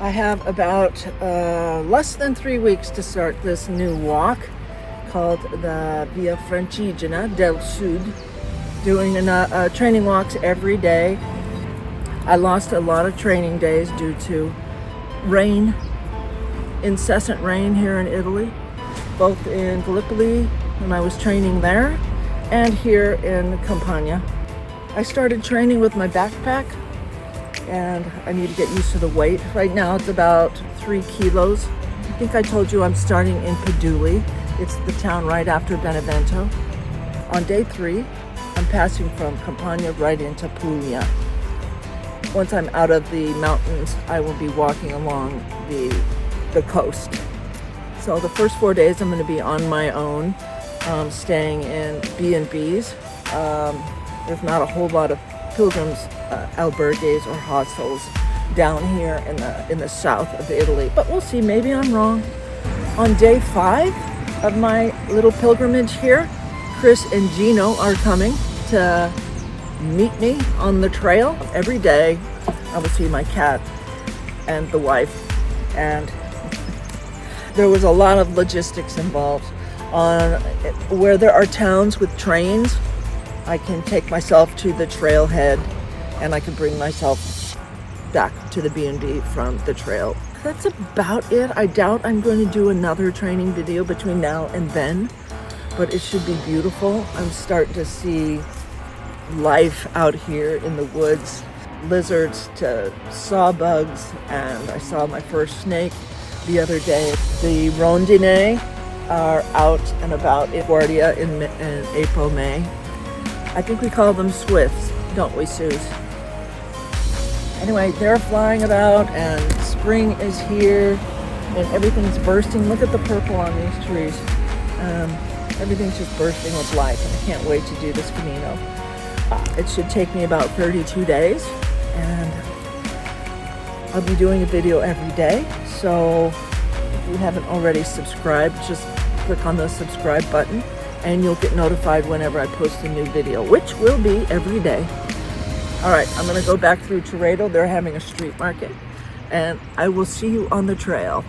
I have about less than 3 weeks to start this new walk called the Via Francigena del Sud, doing training walks every day. I lost a lot of training days due to rain, incessant rain here in Italy, both in Gallipoli when I was training there and here in Campania. I started training with my backpack and I need to get used to the weight. Right now it's about 3 kilos. I think I told you I'm starting in Paduli. It's the town right after Benevento. On day 3, I'm passing from Campania right into Puglia. Once I'm out of the mountains, I will be walking along the coast. So the first 4 days I'm going to be on my own, staying in B&Bs. There's not a whole lot of pilgrims albergues or hostels down here in the south of Italy, but we'll see. Maybe I'm wrong. On day 5 of my little pilgrimage here, Chris and Gino are coming to meet me on the trail. Every day I will see my cat and the wife, and there was a lot of logistics involved. On where there are towns with trains, I can take myself to the trailhead and I can bring myself back to the B&B from the trail. That's about it. I doubt I'm going to do another training video between now and then, but it should be beautiful. I'm starting to see life out here in the woods, lizards to sawbugs, and I saw my first snake the other day. The rondine are out and about in Guardia in April, May. I think we call them swifts, don't we, Suze? Anyway, they're flying about and spring is here and everything's bursting. Look at the purple on these trees. Everything's just bursting with life, and I can't wait to do this Camino. It should take me about 32 days, and I'll be doing a video every day. So if you haven't already subscribed, just click on the subscribe button and you'll get notified whenever I post a new video, which will be every day. All right, I'm gonna go back through Toreto. They're having a street market, and I will see you on the trail.